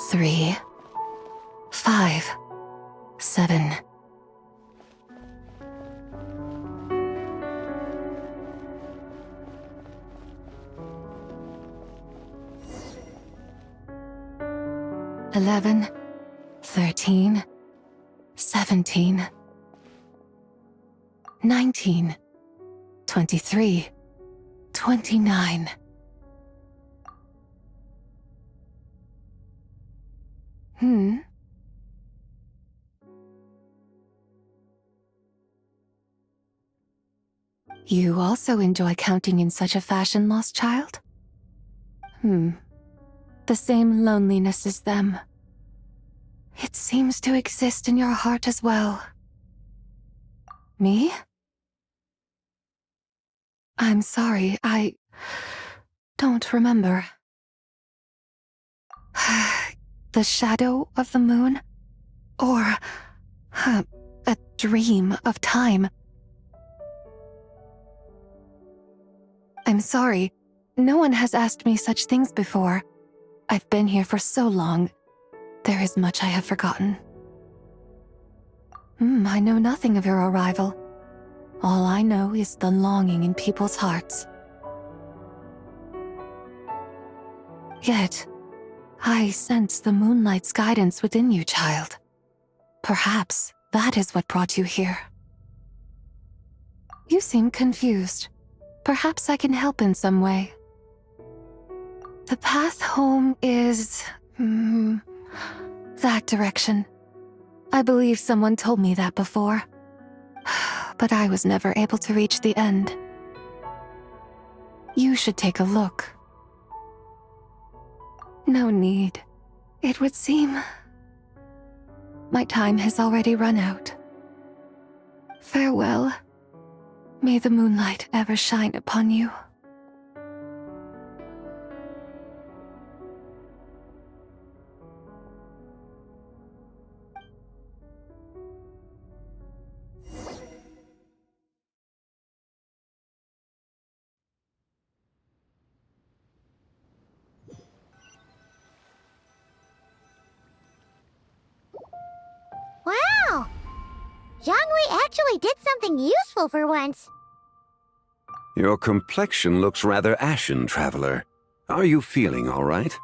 3, 5, 7. "11, 13, 17, 19, 23, 29. You also enjoy counting in such a fashion, lost child? The same loneliness as them. It seems to exist in your heart as well. Me? I'm sorry, I don't remember. The shadow of the moon? Or a dream of time? I'm sorry. No one has asked me such things before. I've been here for so long. There is much I have forgotten. I know nothing of your arrival. All I know is the longing in people's hearts. Yet, I sense the moonlight's guidance within you, child. Perhaps that is what brought you here. You seem confused. Perhaps I can help in some way. The path home is... that direction. I believe someone told me that before. But I was never able to reach the end. You should take a look. No need. It would seem... my time has already run out. Farewell. May the moonlight ever shine upon you. Wow! Zhongli actually did something useful for once. Your complexion looks rather ashen, traveler. Are you feeling all right?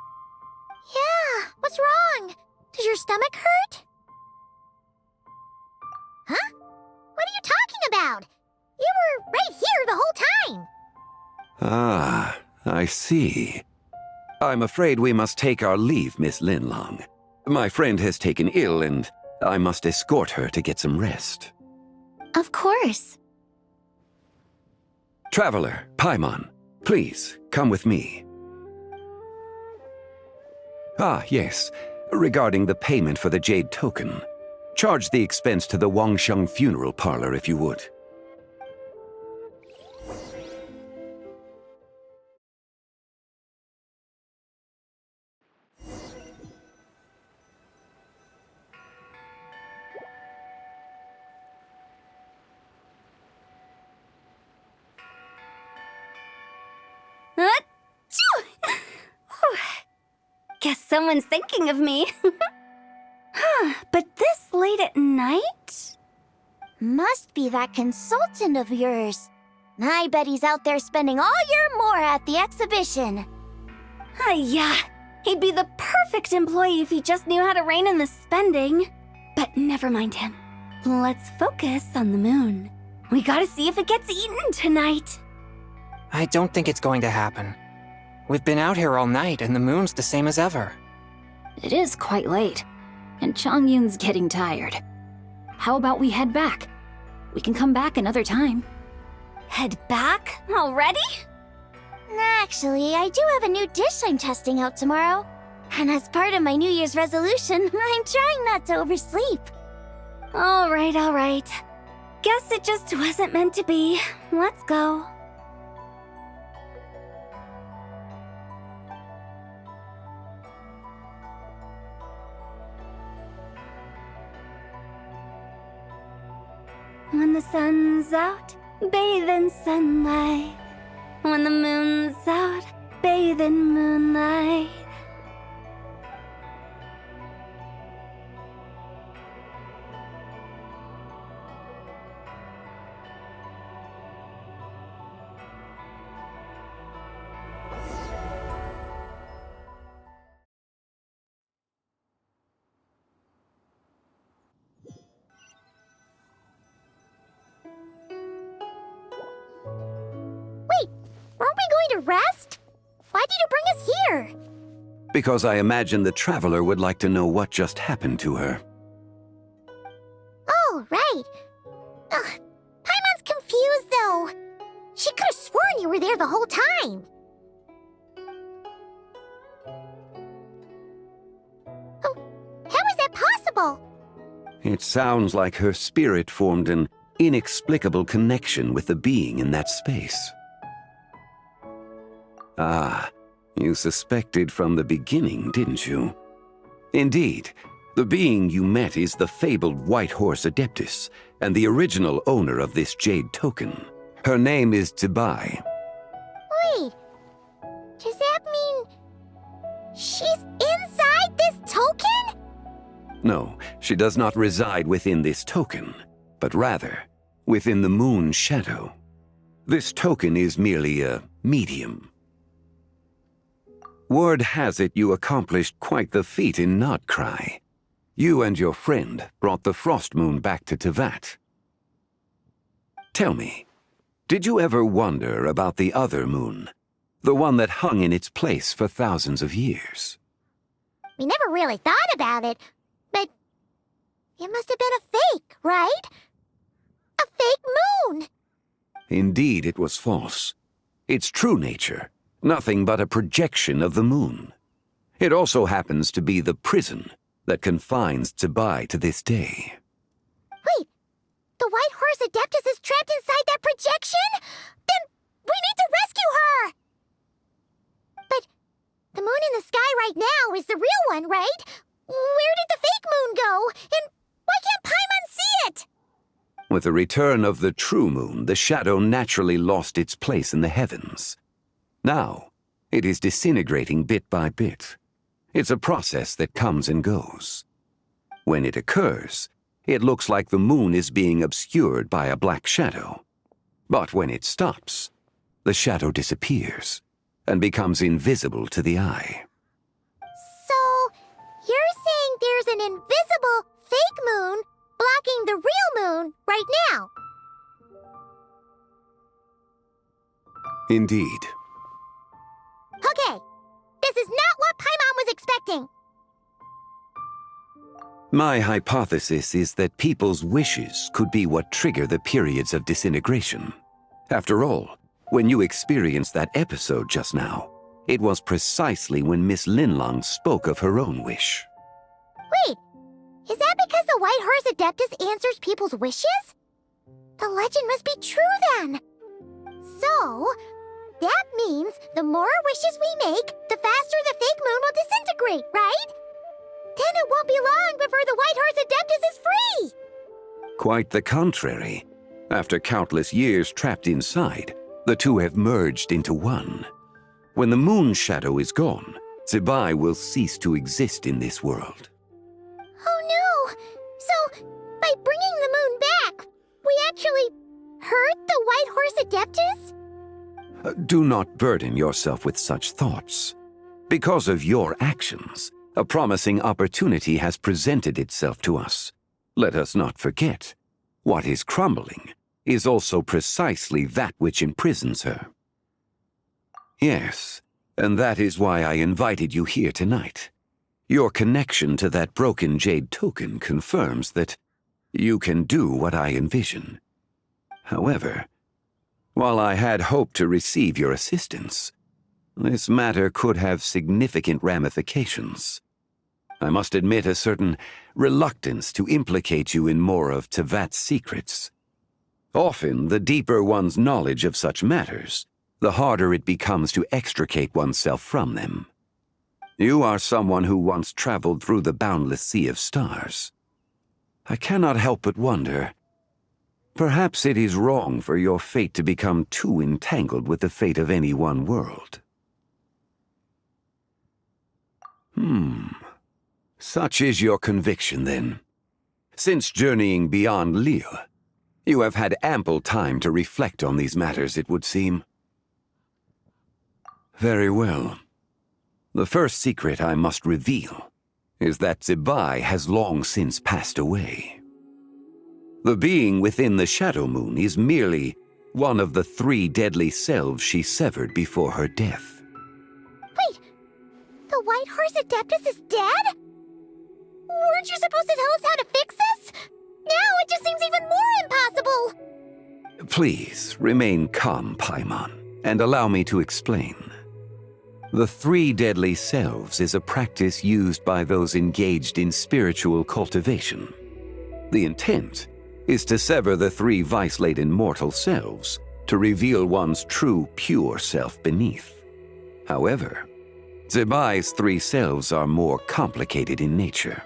Yeah, what's wrong? Does your stomach hurt? Huh? What are you talking about? You were right here the whole time. Ah, I see. I'm afraid we must take our leave, Miss Linlong. My friend has taken ill and I must escort her to get some rest. Of course. Traveler, Paimon, please, come with me. Ah, yes. Regarding the payment for the jade token. Charge the expense to the Wangsheng funeral parlor if you would. Guess someone's thinking of me. But this late at night? Must be that consultant of yours. I bet he's out there spending all year more at the exhibition. Yeah, he'd be the perfect employee if he just knew how to rein in the spending. But never mind him. Let's focus on the moon. We gotta see if it gets eaten tonight. I don't think it's going to happen. We've been out here all night and the moon's the same as ever. It is quite late, and Chongyun's getting tired. How about we head back? We can come back another time. Head back? Already? Actually, I do have a new dish I'm testing out tomorrow. And as part of my New Year's resolution, I'm trying not to oversleep. All right. Guess it just wasn't meant to be. Let's go. When the sun's out, bathe in sunlight. When the moon's out, bathe in moonlight. Wait, weren't we going to rest? Why did you bring us here? Because I imagine the traveler would like to know what just happened to her. Oh, right. Ugh, Paimon's confused, though. She could have sworn you were there the whole time. Oh, how is that possible? It sounds like her spirit formed an inexplicable connection with the being in that space. Ah, you suspected from the beginning, didn't you? Indeed, the being you met is the fabled White Horse Adeptus, and the original owner of this jade token. Her name is Zibai. Wait, does that mean she's inside this token? No, she does not reside within this token, but rather within the moon's shadow. This token is merely a medium. Word has it you accomplished quite the feat in Notcry. You and your friend brought the Frost Moon back to Tevat. Tell me, did you ever wonder about the other moon? The one that hung in its place for thousands of years? We never really thought about it, but it must have been a fake, right? A fake moon! Indeed, it was false. Its true nature, nothing but a projection of the moon. It also happens to be the prison that confines Zibai to this day. Wait, the White Horse Adeptus is trapped inside that projection? Then we need to rescue her! But the moon in the sky right now is the real one, right? Where did the fake moon go? And why can't Paimon see it? With the return of the true moon, the shadow naturally lost its place in the heavens. Now, it is disintegrating bit by bit. It's a process that comes and goes. When it occurs, it looks like the moon is being obscured by a black shadow. But when it stops, the shadow disappears and becomes invisible to the eye. So, you're saying there's an invisible fake moon blocking the real moon right now? Indeed. Okay, this is not what Paimon was expecting. My hypothesis is that people's wishes could be what trigger the periods of disintegration. After all, when you experienced that episode just now, it was precisely when Miss Linlong spoke of her own wish. Wait, is that because the White Horse Adeptus answers people's wishes? The legend must be true then. So, that means the more wishes we make, the faster the fake moon will disintegrate, right? Then it won't be long before the White Horse Adeptus is free! Quite the contrary. After countless years trapped inside, the two have merged into one. When the moon shadow is gone, Zibai will cease to exist in this world. Oh no! So, by bringing the moon back, we actually hurt the White Horse Adeptus? Do not burden yourself with such thoughts. Because of your actions, a promising opportunity has presented itself to us. Let us not forget, what is crumbling is also precisely that which imprisons her. Yes, and that is why I invited you here tonight. Your connection to that broken jade token confirms that you can do what I envision. However, while I had hoped to receive your assistance, this matter could have significant ramifications. I must admit a certain reluctance to implicate you in more of Tevat's secrets. Often, the deeper one's knowledge of such matters, the harder it becomes to extricate oneself from them. You are someone who once traveled through the boundless sea of stars. I cannot help but wonder, perhaps it is wrong for your fate to become too entangled with the fate of any one world. Such is your conviction, then. Since journeying beyond Lille, you have had ample time to reflect on these matters, it would seem. Very well. The first secret I must reveal is that Zibai has long since passed away. The being within the Shadow Moon is merely one of the 3 deadly selves she severed before her death. Wait, the White Horse Adeptus is dead? Weren't you supposed to tell us how to fix this? Now it just seems even more impossible! Please, remain calm, Paimon, and allow me to explain. The 3 deadly selves is a practice used by those engaged in spiritual cultivation. The intent is to sever the 3 vice-laden mortal selves to reveal one's true, pure self beneath. However, Zibai's 3 selves are more complicated in nature.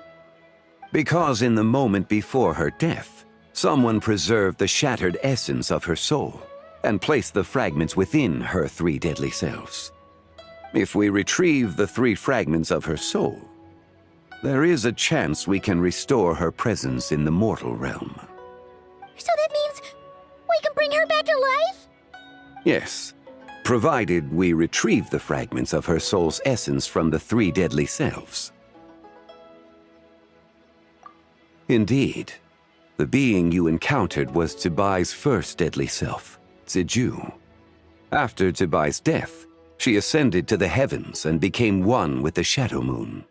Because in the moment before her death, someone preserved the shattered essence of her soul and placed the fragments within her 3 deadly selves. If we retrieve the 3 fragments of her soul, there is a chance we can restore her presence in the mortal realm. So that means we can bring her back to life? Yes, provided we retrieve the fragments of her soul's essence from the 3 deadly selves. Indeed, the being you encountered was Zibai's first deadly self, Ziju. After Zibai's death, she ascended to the heavens and became one with the Shadow Moon.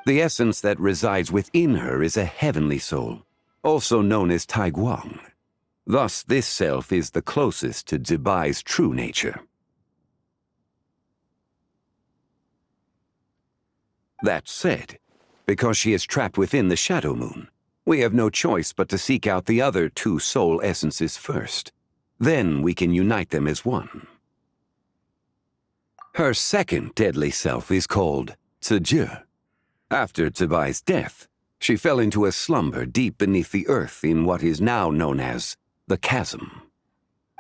The essence that resides within her is a heavenly soul, also known as Taiguang. Thus, this self is the closest to Zibai's true nature. That said, because she is trapped within the Shadow Moon, we have no choice but to seek out the other 2 soul essences first. Then we can unite them as one. Her second deadly self is called Ziju. After Zibai's death, she fell into a slumber deep beneath the earth in what is now known as the Chasm.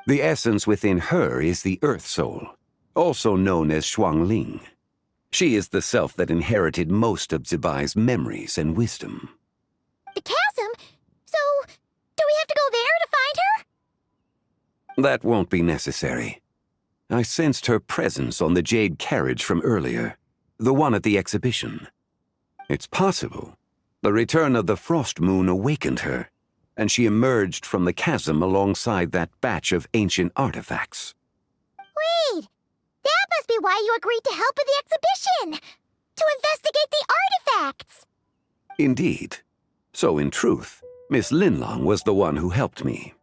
The essence within her is the Earth Soul, also known as Shuangling. She is the self that inherited most of Zibai's memories and wisdom. The chasm? So, do we have to go there to find her? That won't be necessary. I sensed her presence on the jade carriage from earlier, the one at the exhibition. It's possible the return of the Frost Moon awakened her, and she emerged from the chasm alongside that batch of ancient artifacts. Wait, that must be why you agreed to help with the exhibition! To investigate the artifacts! Indeed. So in truth, Miss Linlong was the one who helped me.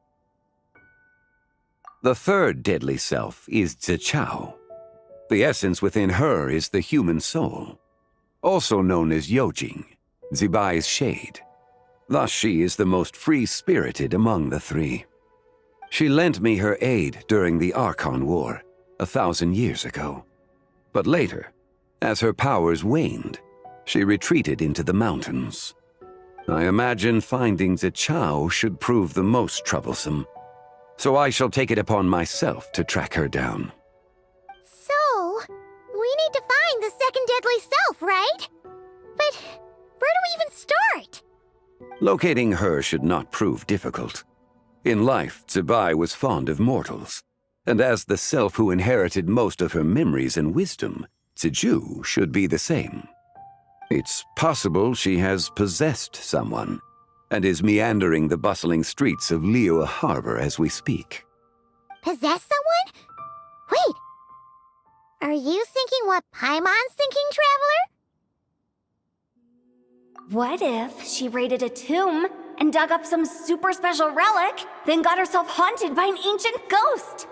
The third deadly self is Zichao. The essence within her is the human soul, also known as Yojing, Zibai's shade. Thus she is the most free-spirited among the 3. She lent me her aid during the Archon War 1,000 years ago. But later, as her powers waned, she retreated into the mountains. I imagine finding Zichao should prove the most troublesome, so I shall take it upon myself to track her down. So, we need to find the second deadly self, right? But where do we even start? Locating her should not prove difficult. In life, Zibai was fond of mortals, and as the self who inherited most of her memories and wisdom, Ziju should be the same. It's possible she has possessed someone, and is meandering the bustling streets of Liyue Harbor as we speak. Possess someone? Wait, are you thinking what Paimon's thinking, Traveler? What if she raided a tomb and dug up some super special relic, then got herself haunted by an ancient ghost?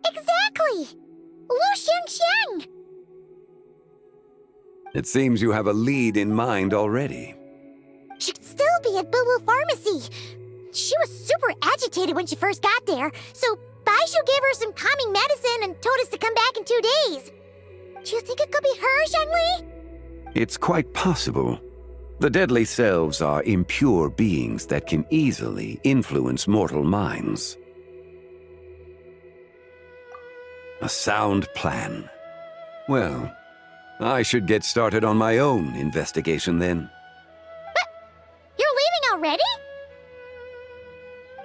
Exactly! Lu Xiangxiang! It seems you have a lead in mind already. She could still be at Boo Boo Pharmacy. She was super agitated when she first got there, so Baishu gave her some calming medicine and told us to come back in 2 days. Do you think it could be her, Zhengli? It's quite possible. The deadly selves are impure beings that can easily influence mortal minds. A sound plan. Well, I should get started on my own investigation then. You're leaving already?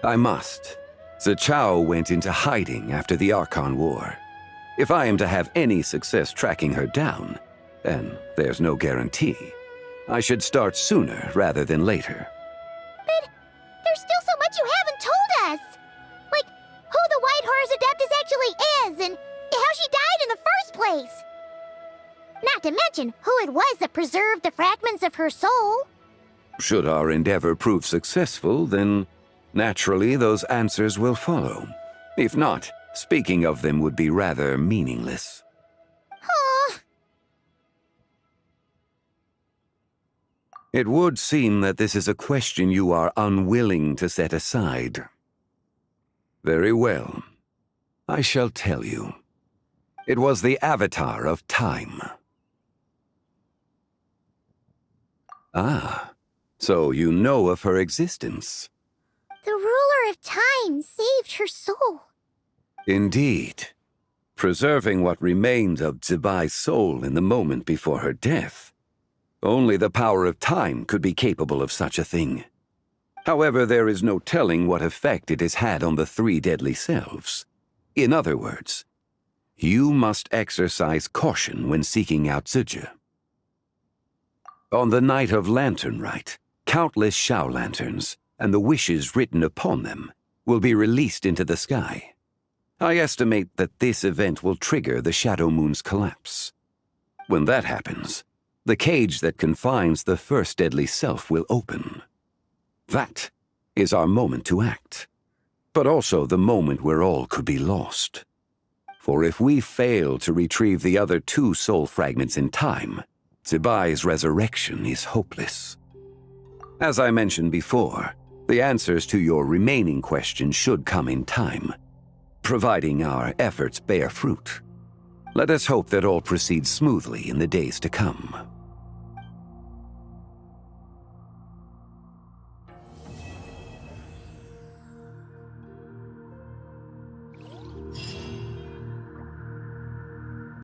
I must. Zichao went into hiding after the Archon War. If I am to have any success tracking her down, and there's no guarantee, I should start sooner rather than later. But there's still so much you haven't told us! Like, who the White Horse Adeptus actually is, and how she died in the first place! Not to mention who it was that preserved the fragments of her soul. Should our endeavor prove successful, then naturally those answers will follow. If not, speaking of them would be rather meaningless. Aw. It would seem that this is a question you are unwilling to set aside. Very well. I shall tell you. It was the Avatar of Time. Ah, so you know of her existence. The ruler of time saved her soul. Indeed. Preserving what remained of Zibai's soul in the moment before her death. Only the power of time could be capable of such a thing. However, there is no telling what effect it has had on the three deadly selves. In other words, you must exercise caution when seeking out Zija. On the night of Lanternlit, countless Shao lanterns, and the wishes written upon them, will be released into the sky. I estimate that this event will trigger the Shadow Moon's collapse. When that happens, the cage that confines the first deadly self will open. That is our moment to act, but also the moment where all could be lost. For if we fail to retrieve the other two soul fragments in time, Zibai's resurrection is hopeless. As I mentioned before, the answers to your remaining questions should come in time, providing our efforts bear fruit. Let us hope that all proceeds smoothly in the days to come.